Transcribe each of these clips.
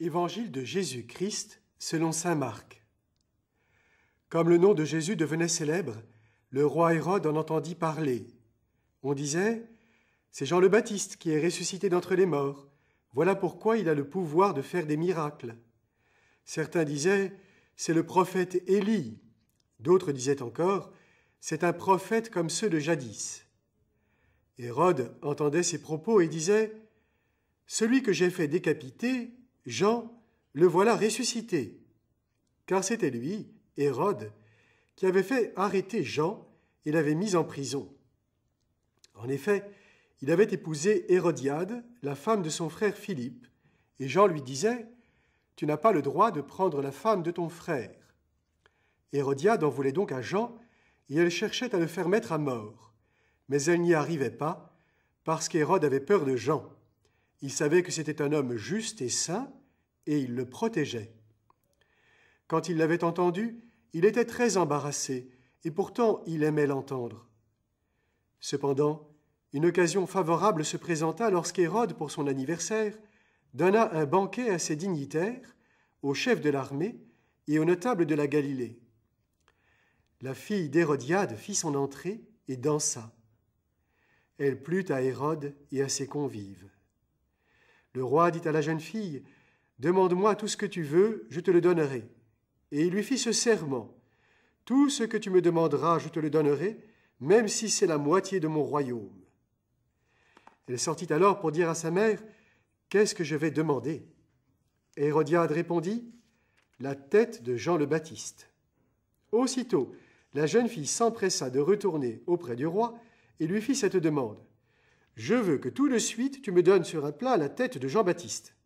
Évangile de Jésus-Christ selon saint Marc. Comme le nom de Jésus devenait célèbre, le roi Hérode en entendit parler. On disait « C'est Jean le Baptiste qui est ressuscité d'entre les morts. Voilà pourquoi il a le pouvoir de faire des miracles. » Certains disaient « C'est le prophète Élie. » D'autres disaient encore « C'est un prophète comme ceux de jadis. » Hérode entendait ces propos et disait « Celui que j'ai fait décapiter, Jean, le voilà ressuscité. » Car c'était lui, Hérode, qui avait fait arrêter Jean et l'avait mis en prison. En effet, il avait épousé Hérodiade, la femme de son frère Philippe, et Jean lui disait « Tu n'as pas le droit de prendre la femme de ton frère. » Hérodiade en voulait donc à Jean, et elle cherchait à le faire mettre à mort. Mais elle n'y arrivait pas, parce qu'Hérode avait peur de Jean. Il savait que c'était un homme juste et saint, et il le protégeait. Quand il l'avait entendu, il était très embarrassé, et pourtant il aimait l'entendre. Cependant, une occasion favorable se présenta lorsqu'Hérode, pour son anniversaire, donna un banquet à ses dignitaires, aux chefs de l'armée et aux notables de la Galilée. La fille d'Hérodiade fit son entrée et dansa. Elle plut à Hérode et à ses convives. Le roi dit à la jeune fille « Demande-moi tout ce que tu veux, je te le donnerai. » Et il lui fit ce serment « Tout ce que tu me demanderas, je te le donnerai, même si c'est la moitié de mon royaume. » Elle sortit alors pour dire à sa mère « Qu'est-ce que je vais demander ?» Hérodiade répondit « La tête de Jean le Baptiste. » Aussitôt, la jeune fille s'empressa de retourner auprès du roi et lui fit cette demande. « Je veux que tout de suite tu me donnes sur un plat la tête de Jean-Baptiste. »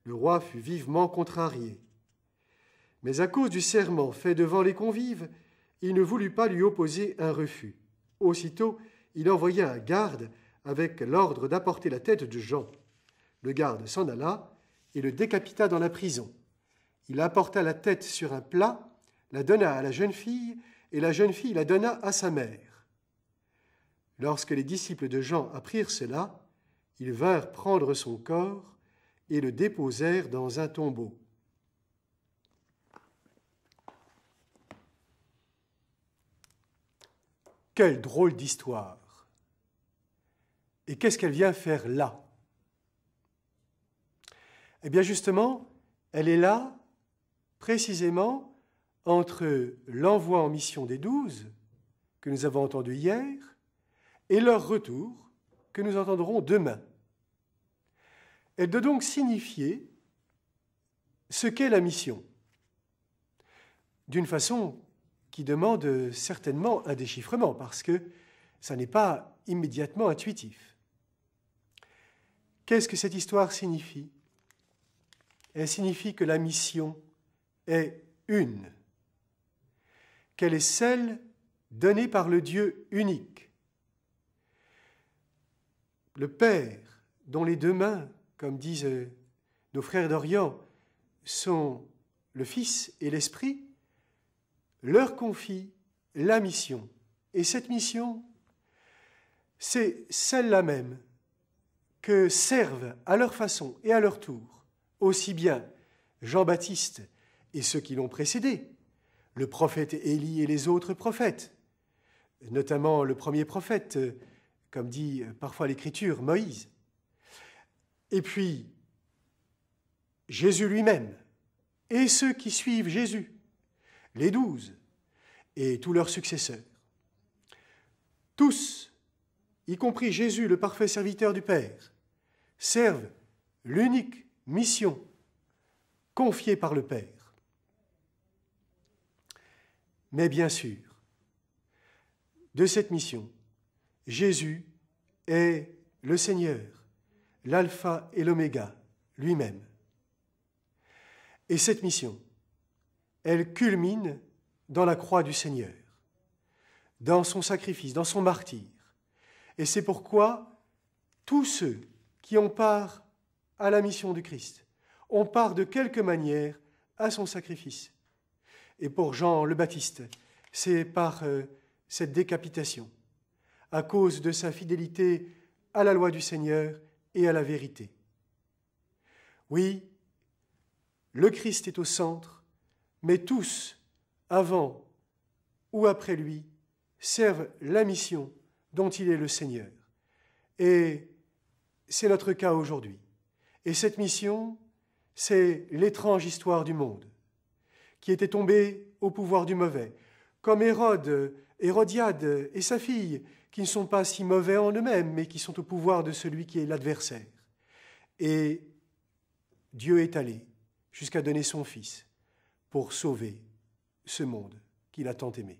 Le roi fut vivement contrarié. Mais à cause du serment fait devant les convives, il ne voulut pas lui opposer un refus. Aussitôt, il envoya un garde avec l'ordre d'apporter la tête de Jean. Le garde s'en alla et le décapita dans la prison. Il apporta la tête sur un plat, la donna à la jeune fille, et la jeune fille la donna à sa mère. Lorsque les disciples de Jean apprirent cela, ils vinrent prendre son corps et le déposèrent dans un tombeau. Quelle drôle d'histoire! Et qu'est-ce qu'elle vient faire là? Eh bien justement, elle est là, précisément, entre l'envoi en mission des 12, que nous avons entendu hier, et leur retour, que nous entendrons demain. Elle doit donc signifier ce qu'est la mission, d'une façon qui demande certainement un déchiffrement, parce que ça n'est pas immédiatement intuitif. Qu'est-ce que cette histoire signifie? Elle signifie que la mission est une, qu'elle est celle donnée par le Dieu unique. Le Père, dont les deux mains, comme disent nos frères d'Orient, sont le Fils et l'Esprit, leur confie la mission. Et cette mission, c'est celle-là même que servent à leur façon et à leur tour aussi bien Jean-Baptiste et ceux qui l'ont précédé, le prophète Élie et les autres prophètes, notamment le premier prophète, comme dit parfois l'Écriture, Moïse, et puis Jésus lui-même, et ceux qui suivent Jésus, les 12, et tous leurs successeurs. Tous, y compris Jésus, le parfait serviteur du Père, servent l'unique mission confiée par le Père. Mais bien sûr, de cette mission, Jésus est le Seigneur, l'alpha et l'oméga lui-même. Et cette mission, elle culmine dans la croix du Seigneur, dans son sacrifice, dans son martyre. Et c'est pourquoi tous ceux qui ont part à la mission du Christ ont part de quelque manière à son sacrifice. Et pour Jean le Baptiste, c'est par cette décapitation, à cause de sa fidélité à la loi du Seigneur et à la vérité. Oui, le Christ est au centre, mais tous, avant ou après lui, servent la mission dont il est le Seigneur. Et c'est notre cas aujourd'hui. Et cette mission, c'est l'étrange histoire du monde, qui était tombé au pouvoir du mauvais, comme Hérodiade et sa fille, qui ne sont pas si mauvais en eux-mêmes, mais qui sont au pouvoir de celui qui est l'adversaire. Et Dieu est allé jusqu'à donner son Fils pour sauver ce monde qu'il a tant aimé.